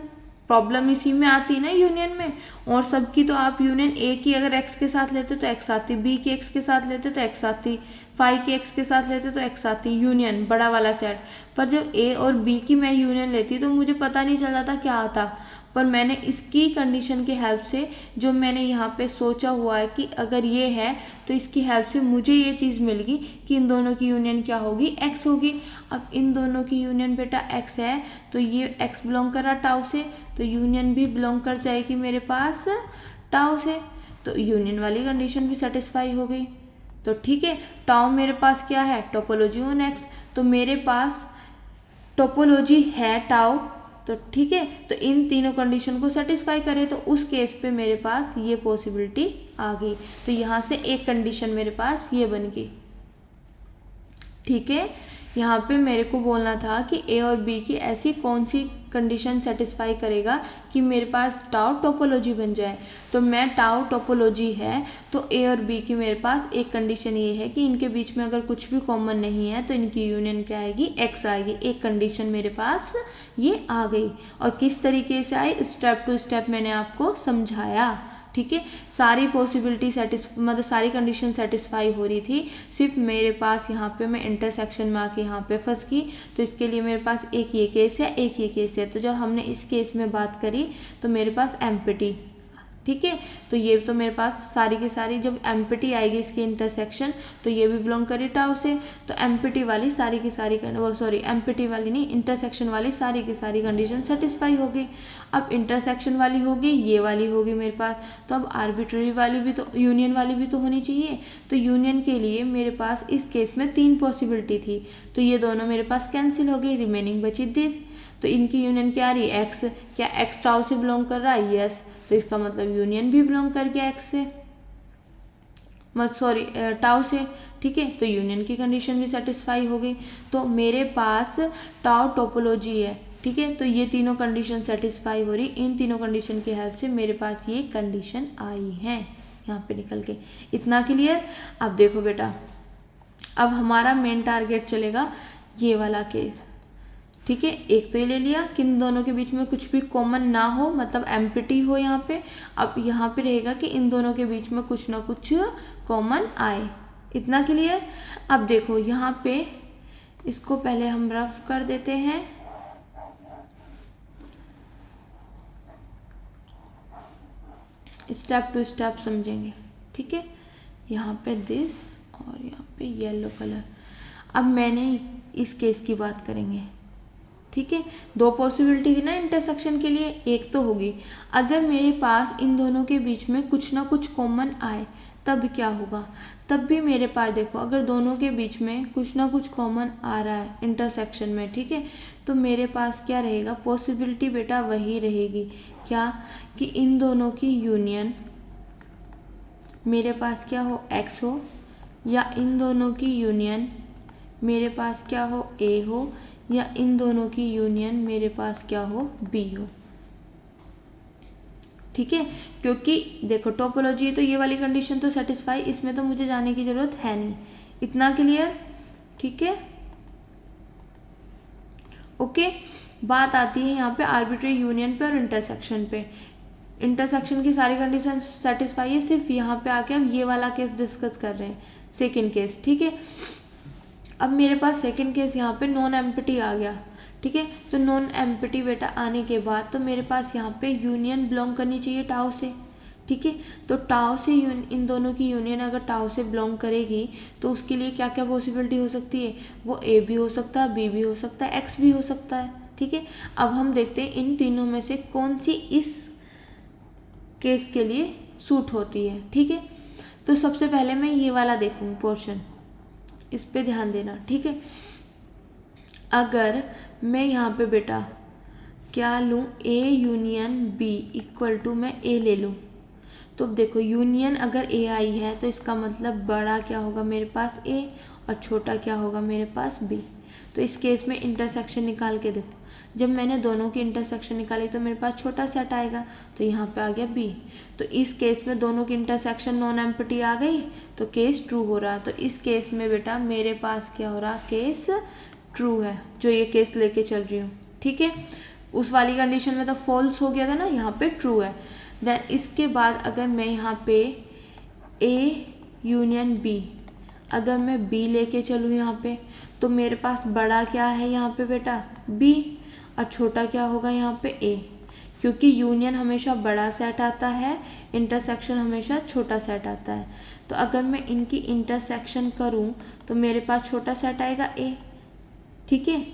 प्रॉब्लम इसी में आती है ना यूनियन में, और सबकी तो आप यूनियन ए की अगर एक्स के साथ लेते तो एक्स आती, बी की एक्स के साथ लेते तो एक्स आती, फाई के एक्स के साथ लेते तो एक्स आती, यूनियन बड़ा वाला सेट। पर जब ए और बी की मैं यूनियन लेती तो मुझे पता नहीं चलता था क्या आता, पर मैंने इसकी कंडीशन के हेल्प से, जो मैंने यहाँ पे सोचा हुआ है कि अगर ये है तो इसकी हेल्प से मुझे ये चीज़ मिल गई कि इन दोनों की यूनियन क्या होगी? एक्स होगी। अब इन दोनों की यूनियन बेटा एक्स है तो ये एक्स बिलोंग कर रहा टाउ से, तो यूनियन भी बिलोंग कर जाएगी मेरे पास टाउ से, तो यूनियन वाली कंडीशन भी सेटिस्फाई हो गई। तो ठीक है, टाउ मेरे पास क्या है? टोपोलॉजी ऑन एक्स, तो मेरे पास टोपोलॉजी है टाउ, तो ठीक है, तो इन तीनों कंडीशन को सेटिस्फाई करे तो उस केस पे मेरे पास ये पॉसिबिलिटी आ गई। तो यहाँ से एक कंडीशन मेरे पास ये बन गई। ठीक है, यहाँ पे मेरे को बोलना था कि ए और बी की ऐसी कौन सी कंडीशन सेटिस्फाई करेगा कि मेरे पास टाउ टोपोलॉजी बन जाए। तो मैं टाउ टोपोलॉजी है तो ए और बी की मेरे पास एक कंडीशन ये है कि इनके बीच में अगर कुछ भी कॉमन नहीं है तो इनकी यूनियन क्या आएगी? एक्स आएगी। एक कंडीशन मेरे पास ये आ गई, और किस तरीके से आई? स्टेप टू स्टेप मैंने आपको समझाया। ठीक है, सारी पॉसिबिलिटी मतलब सारी कंडीशन सेटिस्फाई हो रही थी, सिर्फ मेरे पास यहाँ पे मैं इंटरसेक्शन में आके यहाँ पे फंस गई। तो इसके लिए मेरे पास एक ये केस है, एक ये केस है। तो जब हमने इस केस में बात करी तो मेरे पास एम्प्टी, ठीक है, तो ये तो मेरे पास सारी की सारी, जब एम्प्टी आएगी इसकी इंटरसेक्शन तो ये भी बिलोंग करी टाउ से, तो एम्प्टी वाली सारी की सारी एम्प्टी वाली नहीं, इंटरसेक्शन वाली सारी की सारी कंडीशन सेटिस्फाई हो गई। अब इंटरसेक्शन वाली होगी, ये वाली होगी मेरे पास, तो अब आर्बिट्ररी वाली भी तो, यूनियन वाली भी तो होनी चाहिए। तो यूनियन के लिए मेरे पास इस केस में 3 पॉसिबिलिटी थी, तो ये दोनों मेरे पास कैंसिल हो गई, रिमेनिंग बची दिस। तो इनकी यूनियन क्या आ रही है, एक्स, क्या एक्स टाउ से बिलोंग कर रहा है, यस, तो इसका मतलब यूनियन भी बिलोंग कर गया एक्स से, टाउ से, ठीक है, तो यूनियन की कंडीशन भी सेटिस्फाई हो गई। तो मेरे पास टाउ टोपोलॉजी है, ठीक है, तो ये तीनों कंडीशन सेटिस्फाई हो रही, इन तीनों कंडीशन की हेल्प से मेरे पास ये कंडीशन आई है यहाँ पे निकल के। इतना क्लियर। अब देखो बेटा, अब हमारा मेन टारगेट चलेगा ये वाला केस, ठीक है, एक तो ये ले लिया कि इन दोनों के बीच में कुछ भी कॉमन ना हो, मतलब एम्प्टी हो यहाँ पे। अब यहाँ पे रहेगा कि इन दोनों के बीच में कुछ ना कुछ कॉमन आए। इतना क्लियर। अब देखो यहाँ पे इसको पहले हम रफ कर देते हैं, स्टेप टू स्टेप समझेंगे, ठीक है। यहाँ पे दिस और यहाँ पे येलो कलर। अब मैंने इस केस की बात करेंगे, ठीक है, 2 पॉसिबिलिटी की ना इंटरसेक्शन के लिए, एक तो होगी अगर मेरे पास इन दोनों के बीच में कुछ ना कुछ कॉमन आए तब क्या होगा, तब भी मेरे पास देखो अगर दोनों के बीच में कुछ ना कुछ कॉमन आ रहा है इंटरसेक्शन में, ठीक है, तो मेरे पास क्या रहेगा, पॉसिबिलिटी बेटा वही रहेगी, क्या कि इन दोनों की यूनियन मेरे पास क्या हो, एक्स हो, या इन दोनों की यूनियन मेरे पास क्या हो, ए हो, या इन दोनों की यूनियन मेरे पास क्या हो, बी हो, ठीक है। क्योंकि देखो टोपोलॉजी तो ये वाली कंडीशन तो सेटिस्फाई, इसमें तो मुझे जाने की जरूरत है नहीं। इतना क्लियर, ठीक है, ओके। बात आती है यहाँ पे आर्बिट्ररी यूनियन पे और इंटरसेक्शन पे। इंटरसेक्शन की सारी कंडीशन सेटिस्फाई है, सिर्फ यहाँ पे आके हम ये वाला केस डिस्कस कर रहे हैं, सेकेंड केस, ठीक है। अब मेरे पास सेकंड केस यहाँ पे नॉन एम्प्टी आ गया, ठीक है, तो नॉन एम्प्टी बेटा आने के बाद तो मेरे पास यहाँ पे यूनियन बिलोंग करनी चाहिए टाउ से, ठीक है, तो टाउ से इन दोनों की यूनियन अगर टाउ से बिलोंग करेगी तो उसके लिए क्या क्या पॉसिबिलिटी हो सकती है, वो ए भी हो सकता है, बी भी हो सकता है, एक्स भी हो सकता है, ठीक है। अब हम देखते हैं इन तीनों में से कौन सी इस केस के लिए सूट होती है, ठीक है। तो सबसे पहले मैं ये वाला देखूँगी पोर्शन, इस पे ध्यान देना, ठीक है। अगर मैं यहाँ पे बेटा क्या लूँ, A union B equal to मैं ए ले लूँ, तो देखो यूनियन अगर ए आई है तो इसका मतलब बड़ा क्या होगा मेरे पास ए और छोटा क्या होगा मेरे पास बी। तो इस केस में इंटरसेक्शन निकाल के देखो, जब मैंने दोनों की इंटरसेक्शन निकाली तो मेरे पास छोटा सेट आएगा, तो यहाँ पे आ गया बी। तो इस केस में दोनों की इंटरसेक्शन नॉन एम्प्टी आ गई तो केस ट्रू हो रहा। तो इस केस में बेटा मेरे पास क्या हो रहा, केस ट्रू है, जो ये केस लेके चल रही हूँ, ठीक है। उस वाली कंडीशन में तो फॉल्स हो गया था ना, यहाँ पे ट्रू है। देन इसके बाद अगर मैं यहाँ पे ए यूनियन बी, अगर मैं बी लेके चलूँ यहाँ पे, तो मेरे पास बड़ा क्या है यहाँ पे बेटा बी, और छोटा क्या होगा यहाँ पे ए, क्योंकि यूनियन हमेशा बड़ा सेट आता है, इंटरसेक्शन हमेशा छोटा सेट आता है। तो अगर मैं इनकी इंटरसेक्शन करूँ तो मेरे पास छोटा सेट आएगा ए, ठीक है।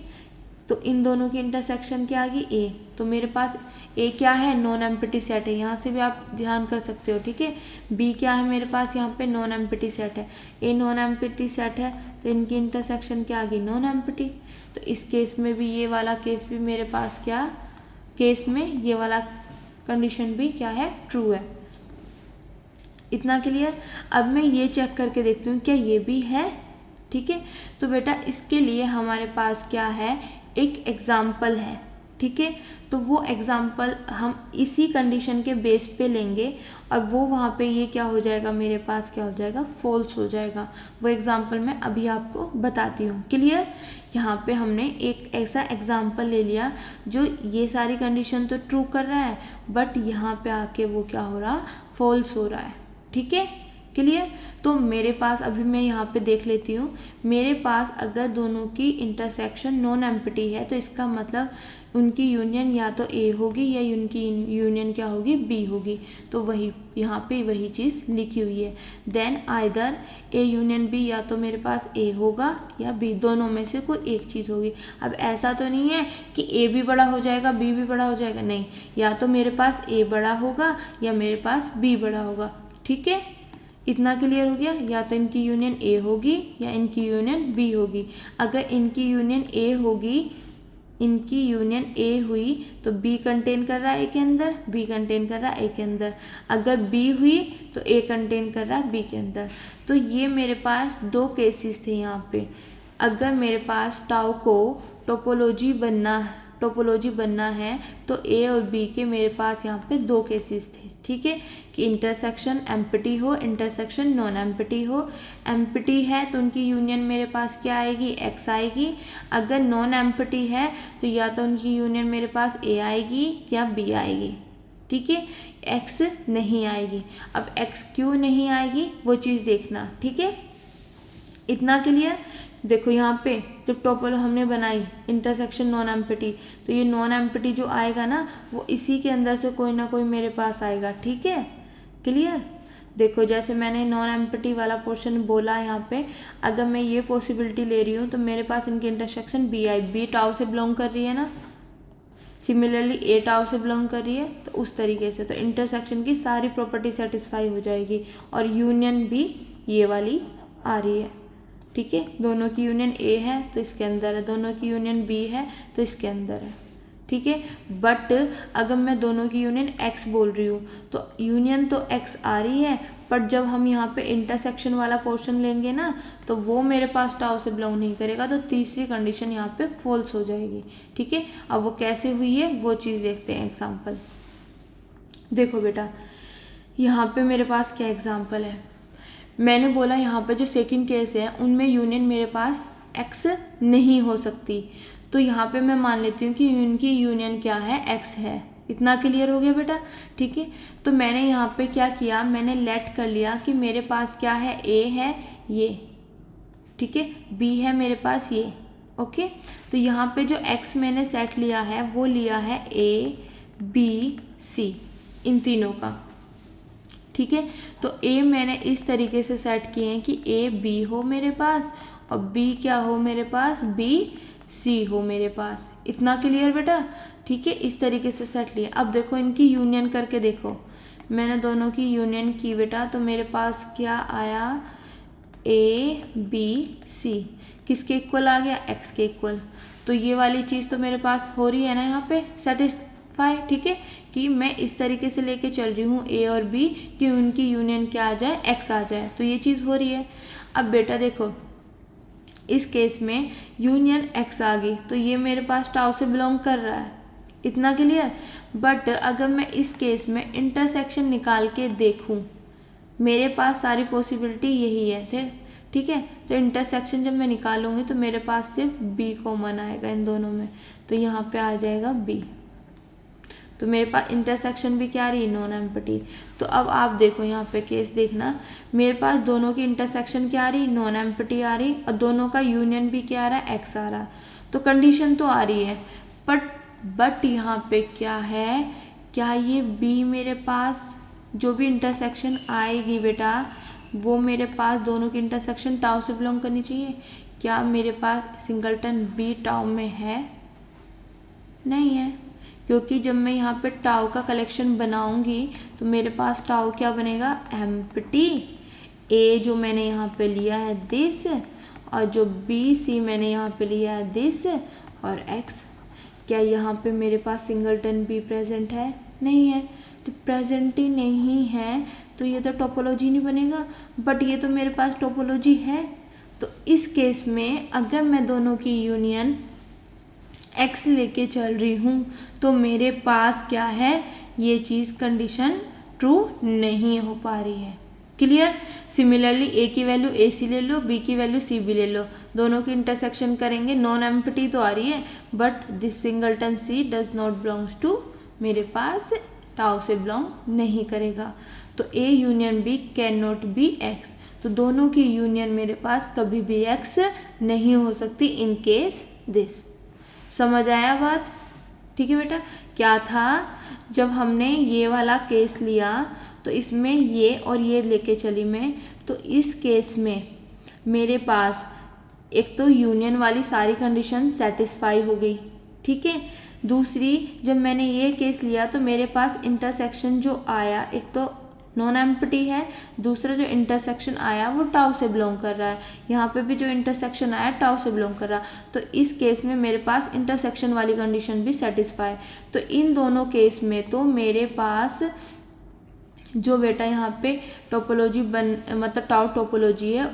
तो इन दोनों की इंटरसेक्शन क्या आ गई ए, तो मेरे पास ए क्या है, नॉन एम्प्टी सेट है, यहाँ से भी आप ध्यान कर सकते हो, ठीक है। बी क्या है मेरे पास यहाँ पे, नॉन एम्प्टी सेट है, ए नॉन एम्प्टी सेट है, तो इनकी इंटरसेक्शन क्या आ गई, नॉन एम्प्टी। तो इस केस में भी ये वाला केस भी मेरे पास क्या, केस में ये वाला कंडीशन भी क्या है, ट्रू है। इतना क्लियर। अब मैं ये चेक करके देखती हूँ क्या ये भी है, ठीक है। तो बेटा इसके लिए हमारे पास क्या है, एक एग्जाम्पल है, ठीक है। तो वो एग्जाम्पल हम इसी कंडीशन के बेस पे लेंगे और वो वहाँ पे ये क्या हो जाएगा, मेरे पास क्या हो जाएगा, फॉल्स हो जाएगा। वो एग्जाम्पल मैं अभी आपको बताती हूँ। क्लियर। यहाँ पे हमने एक ऐसा एग्जाम्पल ले लिया जो ये सारी कंडीशन तो ट्रू कर रहा है, बट यहाँ पे आके वो क्या हो रहा, फॉल्स हो रहा है। ठीक है। क्लियर। तो मेरे पास अभी मैं यहाँ पे देख लेती हूँ, मेरे पास अगर दोनों की इंटरसेक्शन नॉन एम्प्टी है तो इसका मतलब उनकी यूनियन या तो ए होगी या उनकी यूनियन क्या होगी, बी होगी। तो वही यहाँ पे वही चीज़ लिखी हुई है। Then either A union B, या तो मेरे पास ए होगा या बी, दोनों में से कोई एक चीज़ होगी। अब ऐसा तो नहीं है कि ए भी बड़ा हो जाएगा बी भी बड़ा हो जाएगा, नहीं, या तो मेरे पास ए बड़ा होगा या मेरे पास बी बड़ा होगा। ठीक है। इतना क्लियर हो गया। या तो इनकी यूनियन ए होगी या इनकी यूनियन बी होगी। अगर इनकी यूनियन ए होगी, इनकी यूनियन ए हुई तो बी कंटेन कर रहा है ए के अंदर, बी कंटेन कर रहा है ए के अंदर। अगर बी हुई तो ए कंटेन कर रहा है बी के अंदर। तो ये मेरे पास दो केसेस थे यहाँ पे। अगर मेरे पास टाउ को टोपोलॉजी बनना है तो ए और बी के मेरे पास यहाँ पे दो केसेस थे। ठीक है। कि इंटरसेक्शन एम्प्टी हो, इंटरसेक्शन नॉन एम्प्टी हो। एम्प्टी है तो उनकी यूनियन मेरे पास क्या आएगी, एक्स आएगी। अगर नॉन एम्प्टी है तो या तो उनकी यूनियन मेरे पास ए आएगी या बी आएगी। ठीक है। एक्स नहीं आएगी। अब एक्स क्यों नहीं आएगी वो चीज़ देखना। ठीक है। इतना क्लियर। देखो यहाँ पे जब टोपोलो हमने बनाई इंटरसेक्शन नॉन एम्प्टी, तो ये नॉन एम्प्टी जो आएगा ना वो इसी के अंदर से कोई ना कोई मेरे पास आएगा। ठीक है। क्लियर। देखो जैसे मैंने नॉन एम्प्टी वाला पोर्शन बोला यहाँ पे, अगर मैं ये पॉसिबिलिटी ले रही हूँ तो मेरे पास इनकी इंटरसेक्शन बी आई, बी टाउ से बिलोंग कर रही है ना, सिमिलरली ए टाउ से बिलोंग कर रही है, तो उस तरीके से तो इंटरसेक्शन की सारी प्रॉपर्टी सेटिस्फाई हो जाएगी और यूनियन भी ये वाली आ रही है। ठीक है। दोनों की यूनियन ए है तो इसके अंदर है, दोनों की यूनियन बी है तो इसके अंदर है। ठीक है। बट अगर मैं दोनों की यूनियन एक्स बोल रही हूँ तो यूनियन तो एक्स आ रही है, पर जब हम यहाँ पे इंटरसेक्शन वाला पोर्शन लेंगे ना तो वो मेरे पास टाउ से बिलोंग नहीं करेगा, तो तीसरी कंडीशन यहाँ पे फॉल्स हो जाएगी। ठीक है। अब वो कैसे हुई है वो चीज़ देखते हैं। एग्जाम्पल देखो बेटा, यहाँ पे मेरे पास क्या एग्जाम्पल है, मैंने बोला यहाँ पे जो सेकंड केस है उनमें यूनियन मेरे पास एक्स नहीं हो सकती, तो यहाँ पे मैं मान लेती हूँ कि उनकी यूनियन क्या है, एक्स है। इतना क्लियर हो गया बेटा। ठीक है। तो मैंने यहाँ पे क्या किया, मैंने लेट कर लिया कि मेरे पास क्या है, ए है ये, ठीक है, बी है मेरे पास ये। ओके। तो यहाँ पे जो एक्स मैंने सेट लिया है वो लिया है ए बी सी, इन तीनों का। ठीक है। तो ए मैंने इस तरीके से सेट किए हैं कि ए बी हो मेरे पास और बी क्या हो मेरे पास, बी सी हो मेरे पास। इतना क्लियर बेटा। ठीक है। इस तरीके से सेट लिए। अब देखो इनकी यूनियन करके देखो, मैंने दोनों की यूनियन की बेटा, तो मेरे पास क्या आया, ए बी सी किसके इक्वल आ गया, एक्स के इक्वल। तो ये वाली चीज़ तो मेरे पास हो रही है ना यहाँ पे सेटिस्फाई। ठीक है। कि मैं इस तरीके से लेके चल रही हूँ ए और बी कि उनकी यूनियन क्या आ जाए, एक्स आ जाए, तो ये चीज़ हो रही है। अब बेटा देखो इस केस में यूनियन एक्स आ गई तो ये मेरे पास टाउ से बिलोंग कर रहा है। इतना क्लियर। बट अगर मैं इस केस में इंटरसेक्शन निकाल के देखूँ, मेरे पास सारी पॉसिबिलिटी यही है थे। ठीक है। तो इंटरसेक्शन जब मैं निकालूंगी तो मेरे पास सिर्फ बी कॉमन आएगा इन दोनों में, तो यहाँ पे आ जाएगा बी। तो मेरे पास इंटरसेक्शन भी क्या आ रही है, नॉन एम्प्टी। तो अब आप देखो यहाँ पे केस देखना, मेरे पास दोनों की इंटरसेक्शन क्या आ रही, नॉन एम्प्टी आ रही, और दोनों का यूनियन भी क्या आ रहा है, एक्स आ रहा है। तो कंडीशन तो आ रही है, बट यहाँ पे क्या है, क्या ये बी मेरे पास जो भी इंटरसेक्शन आएगी बेटा वो मेरे पास दोनों की इंटरसेक्शन टाउ से बिलोंग करनी चाहिए। क्या मेरे पास सिंगलटन बी टाउ में है, नहीं है, क्योंकि जब मैं यहाँ पे टाउ का कलेक्शन बनाऊंगी तो मेरे पास टाउ क्या बनेगा, एम्प्टी। ए जो मैंने यहाँ पे लिया है दिस, और जो बी सी मैंने यहाँ पे लिया है दिस, और एक्स। क्या यहाँ पे मेरे पास सिंगलटन बी प्रेजेंट है, नहीं है। तो प्रेजेंट ही नहीं है तो ये तो टोपोलॉजी नहीं बनेगा, बट ये तो मेरे पास टोपोलॉजी है। तो इस केस में अगर मैं दोनों की यूनियन x लेके चल रही हूँ तो मेरे पास क्या है, ये चीज़ कंडीशन ट्रू नहीं हो पा रही है। क्लियर। सिमिलरली a की वैल्यू ए सी ले लो, b की वैल्यू सी बी ले लो, दोनों की इंटरसेक्शन करेंगे, नॉन एम्प्टी तो आ रही है but this singleton c does not belongs to, मेरे पास टाउ से बिलोंग नहीं करेगा। तो a union b can not be x, तो दोनों की यूनियन मेरे पास कभी भी x नहीं हो सकती इन केस दिस। समझ आया बात? ठीक है बेटा। क्या था, जब हमने ये वाला केस लिया तो इसमें ये और ये लेके चली मैं, तो इस केस में मेरे पास एक तो यूनियन वाली सारी कंडीशन सेटिस्फाई हो गई, ठीक है। दूसरी, जब मैंने ये केस लिया तो मेरे पास इंटरसेक्शन जो आया, एक तो नॉन एम्प्टी है, दूसरा जो इंटरसेक्शन आया वो टाउ से बिलोंग कर रहा है, यहाँ पे भी जो इंटरसेक्शन आया टाउ से बिलोंग कर रहा, तो इस केस में मेरे पास इंटरसेक्शन वाली कंडीशन भी सेटिस्फाई। तो इन दोनों केस में तो मेरे पास जो बेटा यहाँ पे टोपोलॉजी मतलब टाउ टोपोलॉजी है,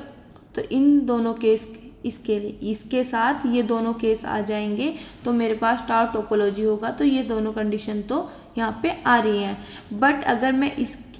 तो इन दोनों केस इसके साथ ये दोनों केस आ जाएंगे तो मेरे पास टाउ टोपोलॉजी होगा। तो ये दोनों कंडीशन तो यहाँ पे आ रही हैं। बट अगर मैं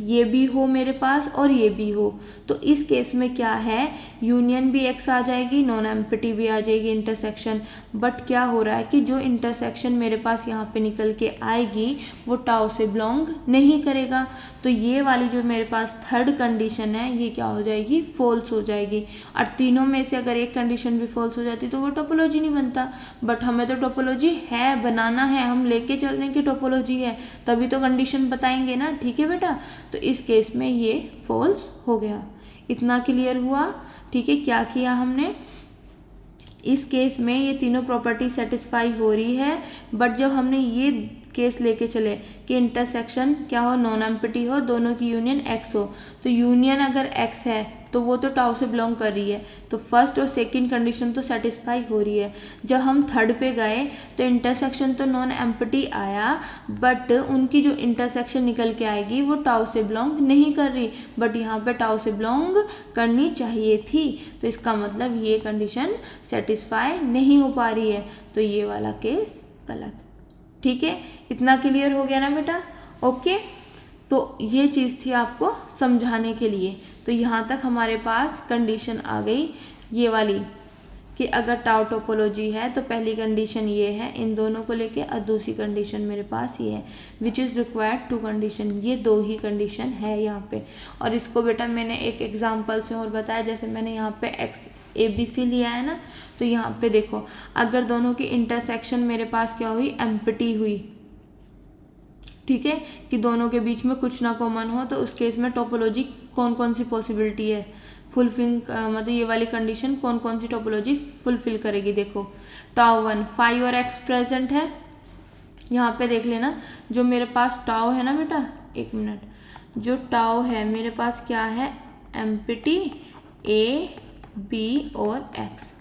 ये भी हो मेरे पास और ये भी हो, तो इस केस में क्या है, यूनियन भी x आ जाएगी, नॉन एम्प्टी भी आ जाएगी इंटरसेक्शन। बट क्या हो रहा है कि जो इंटरसेक्शन मेरे पास यहाँ पे निकल के आएगी वो टाउ से बिलोंग नहीं करेगा, तो ये वाली जो मेरे पास थर्ड कंडीशन है ये क्या हो जाएगी, फॉल्स हो जाएगी। और तीनों में से अगर एक कंडीशन भी फॉल्स हो जाती तो वो टोपोलॉजी नहीं बनता। बट हमें तो टोपोलॉजी है, बनाना है, हम लेके चल रहे हैं कि टोपोलॉजी है, तभी तो कंडीशन बताएंगे ना, ठीक है बेटा। तो इस केस में ये फॉल्स हो गया। इतना क्लियर हुआ? ठीक है। क्या किया हमने, इस केस में ये तीनों प्रॉपर्टी सेटिस्फाई हो रही है, बट जब हमने ये केस लेके चले कि इंटरसेक्शन क्या हो, नॉन एम्प्टी हो, दोनों की यूनियन x हो, तो यूनियन अगर x है तो वो तो टाउ से बिलोंग कर रही है, तो फर्स्ट और सेकंड कंडीशन तो सेटिस्फाई हो रही है। जब हम थर्ड पे गए तो इंटरसेक्शन तो नॉन एम्प्टी आया, बट उनकी जो इंटरसेक्शन निकल के आएगी वो टाउ से बिलोंग नहीं कर रही, बट यहाँ पे टाउ से बिलोंग करनी चाहिए थी, तो इसका मतलब ये कंडीशन सेटिस्फाई नहीं हो पा रही है, तो ये वाला केस गलत। ठीक है। इतना क्लियर हो गया ना बेटा? ओके। तो ये चीज़ थी आपको समझाने के लिए। तो यहाँ तक हमारे पास कंडीशन आ गई ये वाली कि अगर टाउ टोपोलॉजी है तो पहली कंडीशन ये है इन दोनों को लेके, और दूसरी कंडीशन मेरे पास ये है which is required to condition. ये दो ही कंडीशन है यहाँ पे। और इसको बेटा मैंने एक एग्जांपल से और बताया, जैसे मैंने यहाँ पे एक्स ए बी सी लिया है ना, तो यहाँ पे देखो अगर दोनों की इंटरसेक्शन मेरे पास क्या हुई, एम्प्टी हुई, ठीक है, कि दोनों के बीच में कुछ ना कॉमन हो, तो उस केस में टोपोलॉजी कौन कौन सी पॉसिबिलिटी है फुलफिल, मतलब ये वाली कंडीशन कौन कौन सी टोपोलॉजी फुलफिल करेगी। देखो टाउ 1 फाइव और एक्स प्रेजेंट है, यहाँ पे देख लेना जो मेरे पास टाउ है ना बेटा, एक मिनट, जो टाउ है मेरे पास क्या है, एम्प्टी ए बी और एक्स।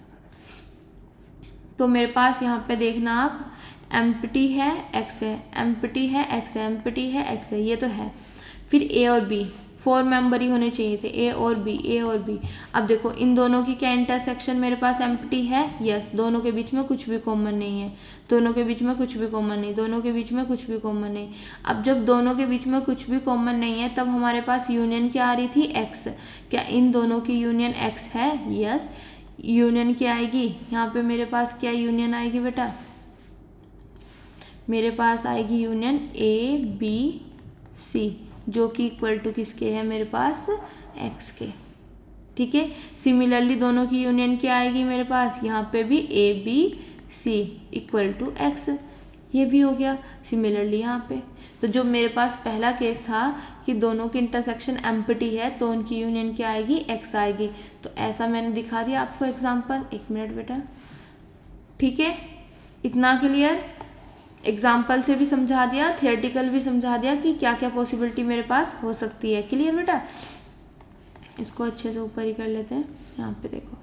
तो मेरे पास यहाँ पे देखना आप, एम्प्टी है एक्स है, एम्प्टी है एक्स है, एम्प्टी है एक्स है, ये तो है। फिर ए और बी 4 मेंबर ही होने चाहिए थे, ए और बी, ए और बी। अब देखो इन दोनों की क्या इंटरसेक्शन मेरे पास एम्प्टी है, यस, दोनों के बीच में कुछ भी कॉमन नहीं है, दोनों के बीच में कुछ भी कॉमन नहीं, दोनों के बीच में कुछ भी कॉमन नहीं। अब जब दोनों के बीच में कुछ भी कॉमन नहीं है तब हमारे पास यूनियन क्या आ रही थी, एक्स। क्या इन दोनों की यूनियन एक्स है, यस। यूनियन क्या आएगी, यहाँ पे मेरे पास क्या यूनियन आएगी बेटा, मेरे पास आएगी यूनियन ए बी सी, जो कि इक्वल टू किसके है, मेरे पास एक्स के। ठीक है। सिमिलरली दोनों की यूनियन क्या आएगी मेरे पास, यहाँ पे भी A B C equal to X, ये भी हो गया सिमिलरली यहाँ पे। तो जो मेरे पास पहला केस था कि दोनों की इंटरसेक्शन एम्प्टी है तो उनकी यूनियन क्या आएगी, एक्स आएगी, तो ऐसा मैंने दिखा दिया आपको एग्जाम्पल। एक मिनट बेटा, ठीक है, इतना क्लियर। एग्जाम्पल से भी समझा दिया, थियोरेटिकल भी समझा दिया कि क्या क्या पॉसिबिलिटी मेरे पास हो सकती है। क्लियर बेटा? इसको अच्छे से ऊपर ही कर लेते हैं। यहाँ पे देखो,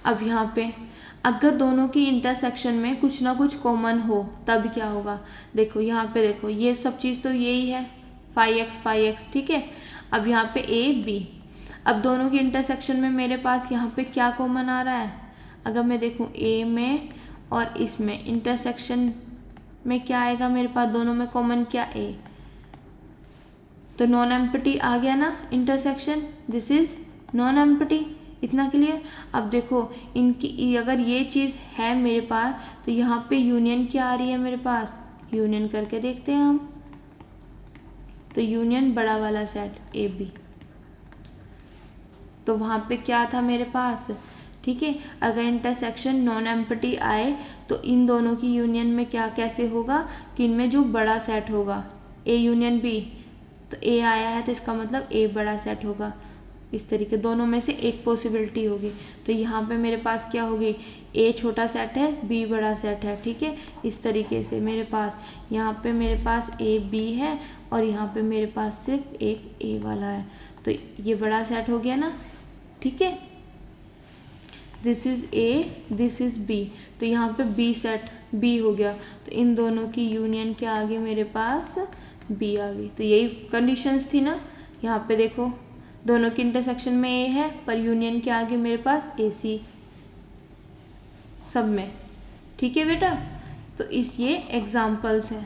अब यहाँ पे अगर दोनों की इंटरसेक्शन में कुछ ना कुछ कॉमन हो तब क्या होगा। देखो यहाँ पे देखो, ये सब चीज़ तो यही है 5x, ठीक है। अब यहाँ पे ए बी, अब दोनों की इंटरसेक्शन में मेरे पास यहाँ पे क्या कॉमन आ रहा है, अगर मैं देखूँ ए में और इसमें इंटरसेक्शन में क्या आएगा मेरे पास, दोनों में कॉमन क्या, ए, तो नॉन एम्प्टी आ गया ना intersection, this is non empty. इतना क्लियर। अब देखो इनकी अगर ये चीज़ है मेरे पास तो यहाँ पे यूनियन क्या आ रही है मेरे पास, यूनियन करके देखते हैं हम। तो यूनियन बड़ा वाला सेट ए बी, तो वहाँ पे क्या था मेरे पास, ठीक है। अगर इंटरसेक्शन नॉन एम्प्टी आए तो इन दोनों की यूनियन में क्या कैसे होगा कि इनमें जो बड़ा सेट होगा ए यूनियन बी, तो ए आया है तो इसका मतलब ए बड़ा सेट होगा। इस तरीके दोनों में से एक पॉसिबिलिटी होगी। तो यहाँ पे मेरे पास क्या होगी, ए छोटा सेट है बी बड़ा सेट है, ठीक है। इस तरीके से मेरे पास यहाँ पे मेरे पास ए बी है और यहाँ पे मेरे पास सिर्फ एक ए वाला है, तो ये बड़ा सेट हो गया ना, ठीक है। This is A, this is B, तो यहाँ पे बी सेट बी हो गया, तो इन दोनों की यूनियन क्या आ गई मेरे पास, बी आ गई। तो यही कंडीशंस थी ना। यहाँ पे देखो दोनों की इंटरसेक्शन में ए है पर यूनियन क्या आ गई मेरे पास, ए सी सब में, ठीक है बेटा। तो इस ये एग्जाम्पल्स हैं,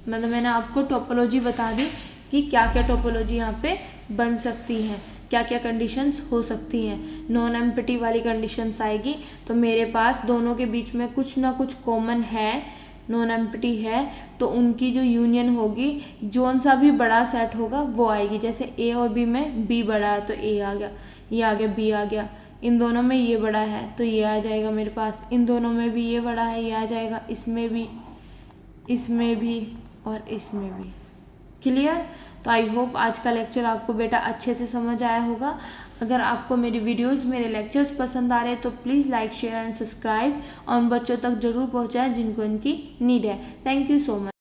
मतलब मैंने आपको टोपोलॉजी बता दी कि क्या क्या टोपोलॉजी यहाँ पे बन सकती हैं, क्या क्या कंडीशंस हो सकती हैं। नॉन एम्प्टी वाली कंडीशंस आएगी तो मेरे पास दोनों के बीच में कुछ ना कुछ कॉमन है, नॉन एम्प्टी है, तो उनकी जो यूनियन होगी जोन सा भी बड़ा सेट होगा वो आएगी। जैसे ए और बी में बी बड़ा है तो ए आ गया, ये आ गया बी आ गया, इन दोनों में ये बड़ा है तो ये आ जाएगा मेरे पास, इन दोनों में भी ये बड़ा है ये आ जाएगा, इसमें भी और इसमें भी। क्लियर। तो आई होप आज का लेक्चर आपको बेटा अच्छे से समझ आया होगा। अगर आपको मेरी वीडियोस मेरे लेक्चर्स पसंद आ रहे हैं तो please like share and subscribe और उन बच्चों तक जरूर पहुंचाएं जिनको इनकी नीड है। Thank you so much.